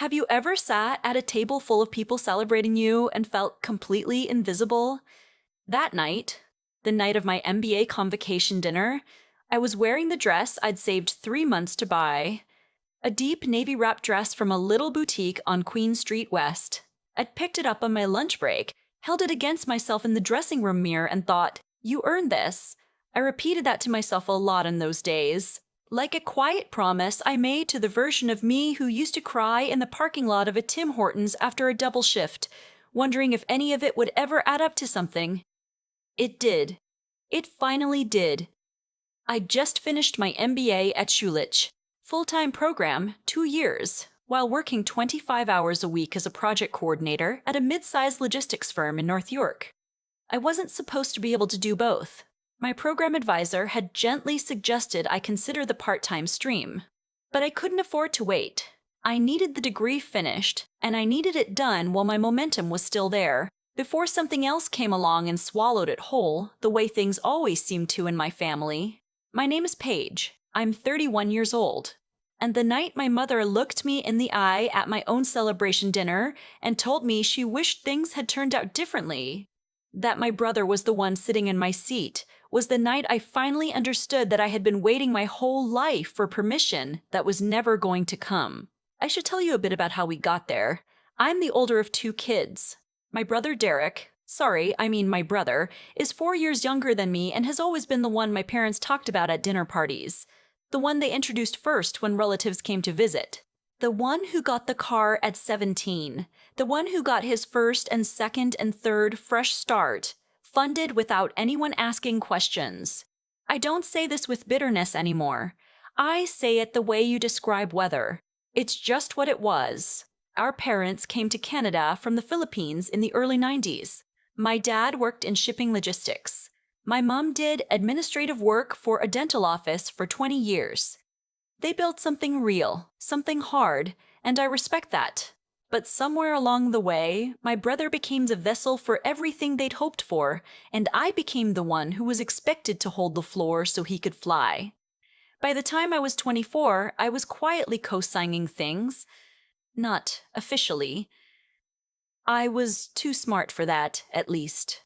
Have you ever sat at a table full of people celebrating you and felt completely invisible? That night, the night of my MBA convocation dinner, I was wearing the dress I'd saved 3 months to buy, a deep navy wrap dress from a little boutique on Queen Street West. I'd picked it up on my lunch break, held it against myself in the dressing room mirror, and thought, "You earned this." I repeated that to myself a lot in those days, like a quiet promise I made to the version of me who used to cry in the parking lot of a Tim Hortons after a double shift, wondering if any of it would ever add up to something. It did. It finally did. I just finished my MBA at Schulich, full-time program, 2 years, while working 25 hours a week as a project coordinator at a mid-sized logistics firm in North York. I wasn't supposed to be able to do both. My program advisor had gently suggested I consider the part-time stream, but I couldn't afford to wait. I needed the degree finished, and I needed it done while my momentum was still there, before something else came along and swallowed it whole, the way things always seem to in my family. My name is Paige. I'm 31 years old. And the night my mother looked me in the eye at my own celebration dinner and told me she wished things had turned out differently, that my brother was the one sitting in my seat, was the night I finally understood that I had been waiting my whole life for permission that was never going to come. I should tell you a bit about how we got there. I'm the older of 2 kids. My brother Derek, my brother, is 4 years younger than me and has always been the one my parents talked about at dinner parties. The one they introduced first when relatives came to visit. The one who got the car at 17. The one who got his first and second and third fresh start, funded without anyone asking questions. I don't say this with bitterness anymore. I say it the way you describe weather. It's just what it was. Our parents came to Canada from the Philippines in the early 90s. My dad worked in shipping logistics. My mom did administrative work for a dental office for 20 years. They built something real, something hard, and I respect that. But somewhere along the way, my brother became the vessel for everything they'd hoped for, and I became the one who was expected to hold the floor so he could fly. By the time I was 24, I was quietly co-signing things. Not officially. I was too smart for that, at least.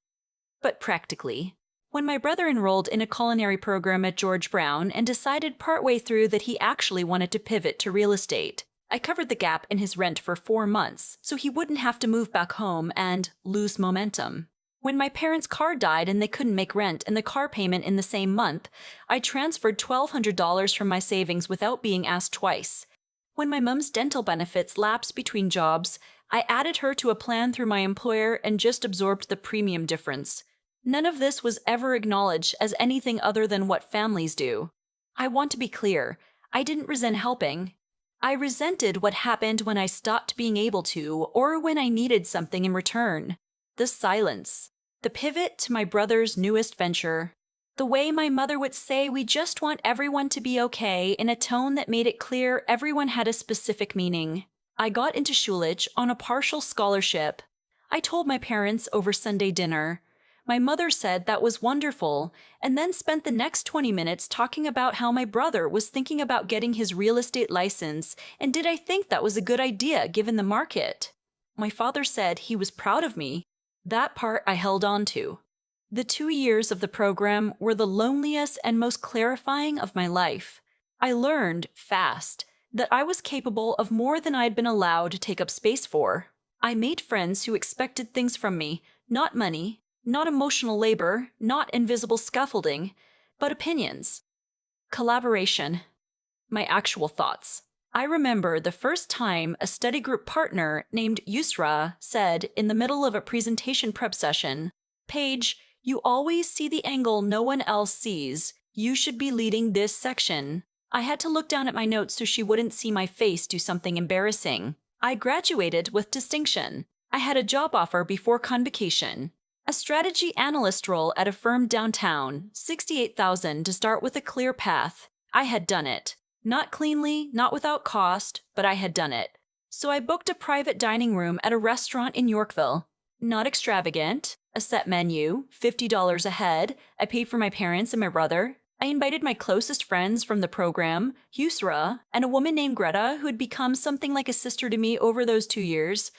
But practically. When my brother enrolled in a culinary program at George Brown and decided partway through that he actually wanted to pivot to real estate, I covered the gap in his rent for 4 months so he wouldn't have to move back home and lose momentum. When my parents' car died and they couldn't make rent and the car payment in the same month, I transferred $1,200 from my savings without being asked twice. When my mom's dental benefits lapsed between jobs, I added her to a plan through my employer and just absorbed the premium difference. None of this was ever acknowledged as anything other than what families do. I want to be clear. I didn't resent helping. I resented what happened when I stopped being able to, or when I needed something in return. The silence. The pivot to my brother's newest venture. The way my mother would say we just want everyone to be okay in a tone that made it clear everyone had a specific meaning. I got into Schulich on a partial scholarship. I told my parents over Sunday dinner. My mother said that was wonderful, and then spent the next 20 minutes talking about how my brother was thinking about getting his real estate license, and did I think that was a good idea given the market. My father said he was proud of me. That part I held on to. The 2 years of the program were the loneliest and most clarifying of my life. I learned, fast, that I was capable of more than I'd been allowed to take up space for. I made friends who expected things from me, not money, not emotional labor, not invisible scaffolding, but opinions. Collaboration. My actual thoughts. I remember the first time a study group partner named Yusra said in the middle of a presentation prep session, "Paige, you always see the angle no one else sees. You should be leading this section." I had to look down at my notes so she wouldn't see my face do something embarrassing. I graduated with distinction. I had a job offer before Convocation. A strategy analyst role at a firm downtown, $68,000 to start with a clear path. I had done it. Not cleanly, not without cost, but I had done it. So I booked a private dining room at a restaurant in Yorkville. Not extravagant, a set menu, $50 a head. I paid for my parents and my brother. I invited my closest friends from the program, Yusra, and a woman named Greta who had become something like a sister to me over those 2 years.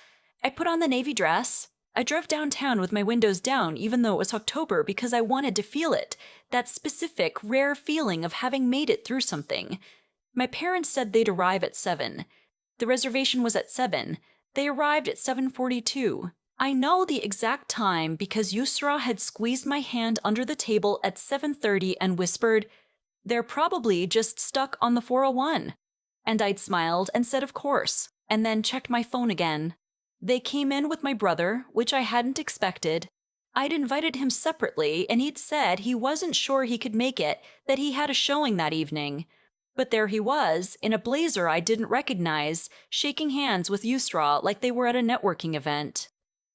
I put on the navy dress. I drove downtown with my windows down even though it was October because I wanted to feel it, that specific, rare feeling of having made it through something. My parents said they'd arrive at 7. The reservation was at 7. They arrived at 7:42. I know the exact time because Yusra had squeezed my hand under the table at 7:30 and whispered, "They're probably just stuck on the 401." And I'd smiled and said of course, and then checked my phone again. They came in with my brother, which I hadn't expected. I'd invited him separately, and he'd said he wasn't sure he could make it, that he had a showing that evening. But there he was, in a blazer I didn't recognize, shaking hands with Yusra like they were at a networking event.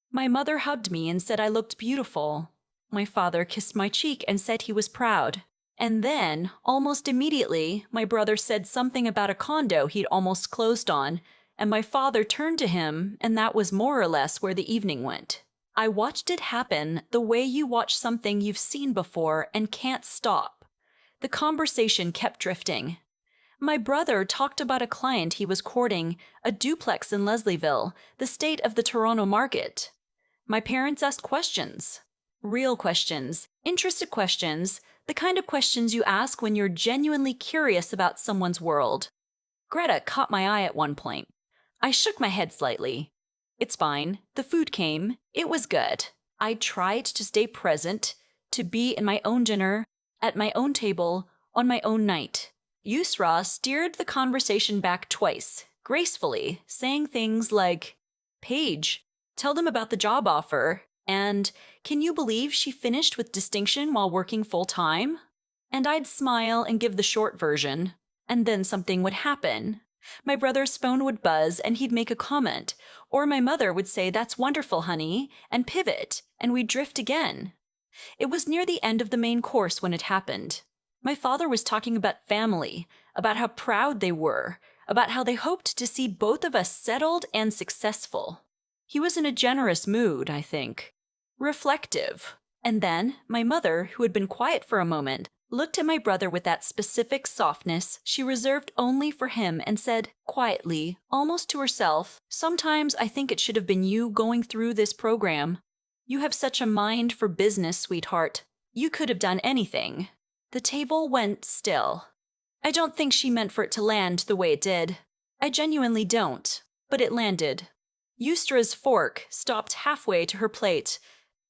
My mother hugged me and said I looked beautiful. My father kissed my cheek and said he was proud. And then, almost immediately, my brother said something about a condo he'd almost closed on, and my father turned to him, and that was more or less where the evening went. I watched it happen the way you watch something you've seen before and can't stop. The conversation kept drifting. My brother talked about a client he was courting, a duplex in Leslieville, the state of the Toronto market. My parents asked questions. Real questions, interested questions, the kind of questions you ask when you're genuinely curious about someone's world. Greta caught my eye at one point. I shook my head slightly. It's fine. The food came. It was good. I tried to stay present, to be in my own dinner, at my own table, on my own night. Yusra steered the conversation back twice, gracefully, saying things like, "Paige, tell them about the job offer," and "Can you believe she finished with distinction while working full-time?" And I'd smile and give the short version, and then something would happen. My brother's phone would buzz and he'd make a comment, or my mother would say, "That's wonderful, honey," and pivot, and we'd drift again. It was near the end of the main course when it happened. My father was talking about family, about how proud they were, about how they hoped to see both of us settled and successful. He was in a generous mood, I think. Reflective. And then, my mother, who had been quiet for a moment, looked at my brother with that specific softness she reserved only for him and said, quietly, almost to herself, "Sometimes I think it should have been you going through this program. You have such a mind for business, sweetheart. You could have done anything." The table went still. I don't think she meant for it to land the way it did. I genuinely don't. But it landed. Yustra's fork stopped halfway to her plate.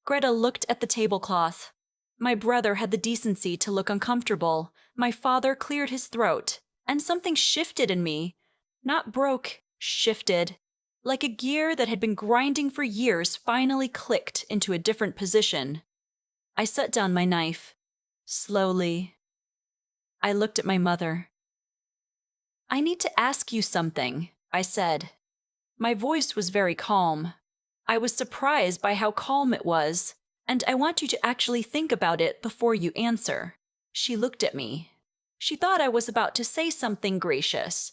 Greta looked at the tablecloth. My brother had the decency to look uncomfortable. My father cleared his throat. And something shifted in me. Not broke, shifted. Like a gear that had been grinding for years finally clicked into a different position. I set down my knife. Slowly. I looked at my mother. "I need to ask you something," I said. My voice was very calm. I was surprised by how calm it was, and I want you to actually think about it before you answer. She looked at me. She thought I was about to say something gracious.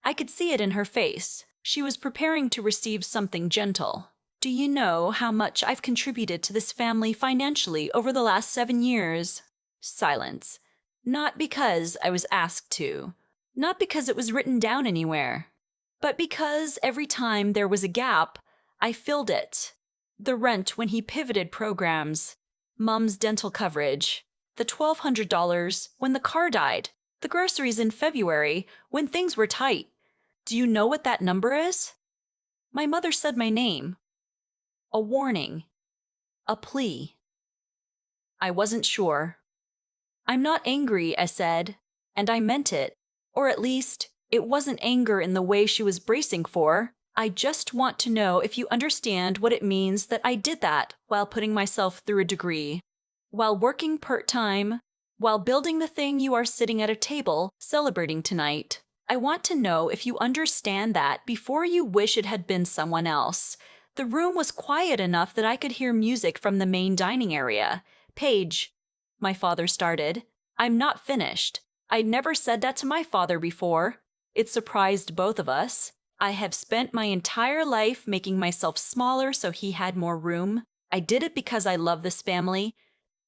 I could see it in her face. She was preparing to receive something gentle. "Do you know how much I've contributed to this family financially over the last 7 years?" Silence. Not because I was asked to. Not because it was written down anywhere. But because every time there was a gap, I filled it. The rent when he pivoted programs. Mom's dental coverage. The $1,200 when the car died. The groceries in February when things were tight. Do you know what that number is? My mother said my name. A warning. A plea. I wasn't sure. "I'm not angry," I said, and I meant it. Or at least, it wasn't anger in the way she was bracing for. "I just want to know if you understand what it means that I did that while putting myself through a degree, while working part-time, while building the thing you are sitting at a table celebrating tonight. I want to know if you understand that before you wish it had been someone else." The room was quiet enough that I could hear music from the main dining area. "Paige," my father started. "I'm not finished. I'd never said that to my father before. It surprised both of us. I have spent my entire life making myself smaller so he had more room. I did it because I love this family.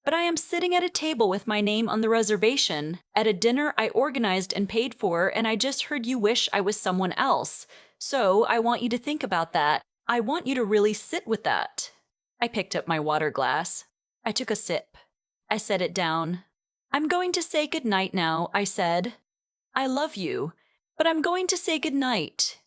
But I am sitting at a table with my name on the reservation, at a dinner I organized and paid for, and I just heard you wish I was someone else. So I want you to think about that. I want you to really sit with that. I picked up my water glass. I took a sip. I set it down. I'm going to say goodnight now, I said. I love you, but I'm going to say goodnight.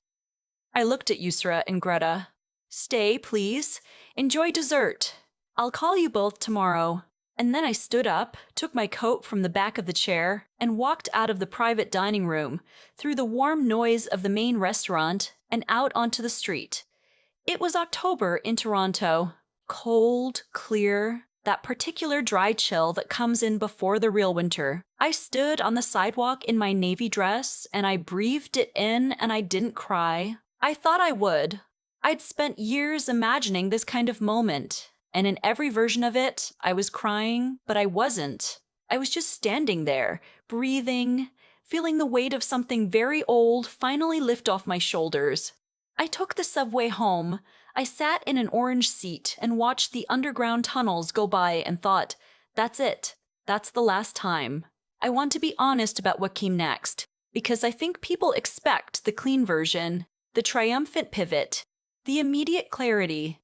I looked at Yusra and Greta. Stay, please. Enjoy dessert. I'll call you both tomorrow. And then I stood up, took my coat from the back of the chair, and walked out of the private dining room, through the warm noise of the main restaurant, and out onto the street. It was October in Toronto. Cold, clear, that particular dry chill that comes in before the real winter. I stood on the sidewalk in my navy dress, and I breathed it in, and I didn't cry. I thought I would. I'd spent years imagining this kind of moment, and in every version of it, I was crying, but I wasn't. I was just standing there, breathing, feeling the weight of something very old finally lift off my shoulders. I took the subway home. I sat in an orange seat and watched the underground tunnels go by and thought, that's it. That's the last time. I want to be honest about what came next, because I think people expect the clean version, the triumphant pivot, the immediate clarity.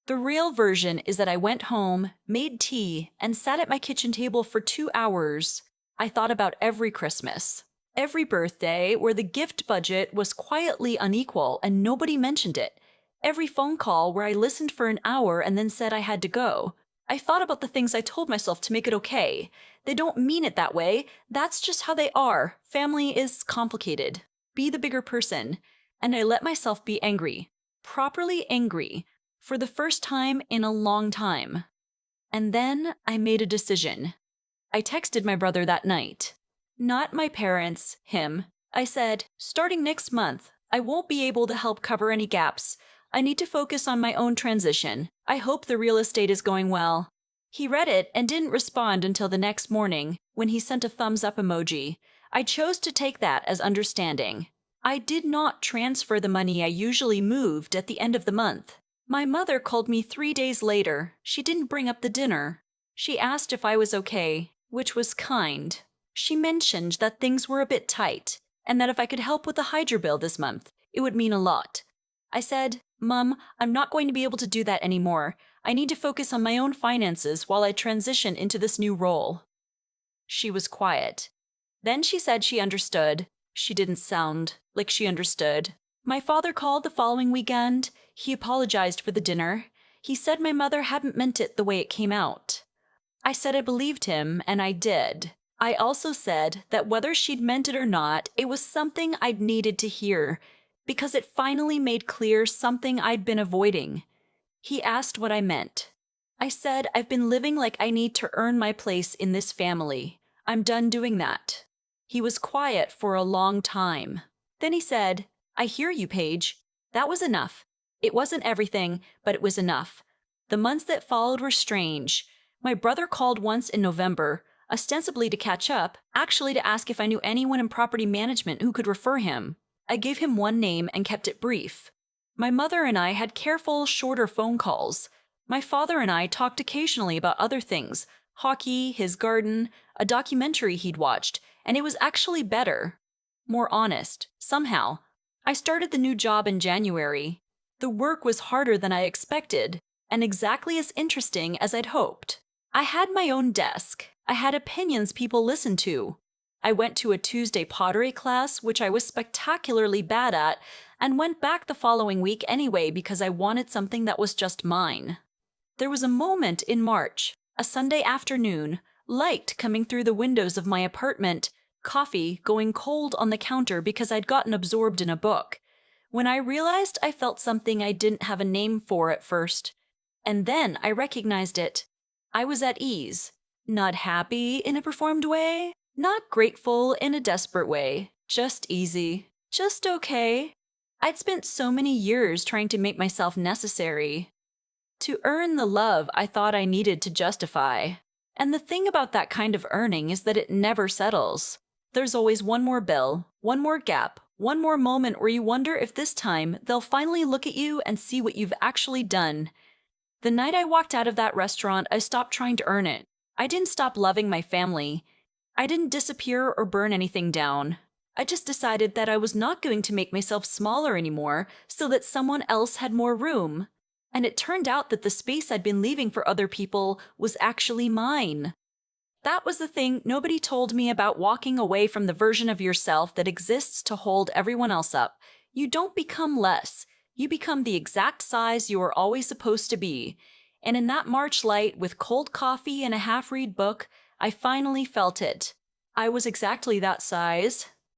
The real version is that I went home, made tea, and sat at my kitchen table for 2 hours. I thought about every Christmas, every birthday where the gift budget was quietly unequal and nobody mentioned it. Every phone call where I listened for an hour and then said I had to go. I thought about the things I told myself to make it okay. They don't mean it that way. That's just how they are. Family is complicated. Be the bigger person. And I let myself be angry. Properly angry. For the first time in a long time. And then I made a decision. I texted my brother that night. Not my parents, him. I said, starting next month, I won't be able to help cover any gaps. I need to focus on my own transition. I hope the real estate is going well. He read it and didn't respond until the next morning, when he sent a thumbs up emoji. I chose to take that as understanding. I did not transfer the money I usually moved at the end of the month. My mother called me 3 days later. She didn't bring up the dinner. She asked if I was okay, which was kind. She mentioned that things were a bit tight, and that if I could help with the Hydro bill this month, it would mean a lot. I said, Mom, I'm not going to be able to do that anymore. I need to focus on my own finances while I transition into this new role. She was quiet. Then she said she understood. She didn't sound like she understood. My father called the following weekend. He apologized for the dinner. He said my mother hadn't meant it the way it came out. I said I believed him, and I did. I also said that whether she'd meant it or not, it was something I'd needed to hear, because it finally made clear something I'd been avoiding. He asked what I meant. I said I've been living like I need to earn my place in this family. I'm done doing that. He was quiet for a long time. Then he said, I hear you, Paige. That was enough. It wasn't everything, but it was enough. The months that followed were strange. My brother called once in November, ostensibly to catch up, actually to ask if I knew anyone in property management who could refer him. I gave him one name and kept it brief. My mother and I had careful, shorter phone calls. My father and I talked occasionally about other things, hockey, his garden, a documentary he'd watched, and it was actually better. More honest, somehow. I started the new job in January. The work was harder than I expected, and exactly as interesting as I'd hoped. I had my own desk. I had opinions people listened to. I went to a Tuesday pottery class, which I was spectacularly bad at, and went back the following week anyway because I wanted something that was just mine. There was a moment in March, a Sunday afternoon, light coming through the windows of my apartment, coffee going cold on the counter because I'd gotten absorbed in a book, when I realized I felt something I didn't have a name for at first. And then I recognized it. I was at ease. Not happy in a performed way. Not grateful in a desperate way. Just easy. Just okay. I'd spent so many years trying to make myself necessary. To earn the love I thought I needed to justify. And the thing about that kind of earning is that it never settles. There's always one more bill, one more gap, one more moment where you wonder if this time they'll finally look at you and see what you've actually done. The night I walked out of that restaurant, I stopped trying to earn it. I didn't stop loving my family. I didn't disappear or burn anything down. I just decided that I was not going to make myself smaller anymore so that someone else had more room. And it turned out that the space I'd been leaving for other people was actually mine. That was the thing nobody told me about walking away from the version of yourself that exists to hold everyone else up. You don't become less. You become the exact size you were always supposed to be. And in that March light, with cold coffee and a half-read book, I finally felt it. I was exactly that size.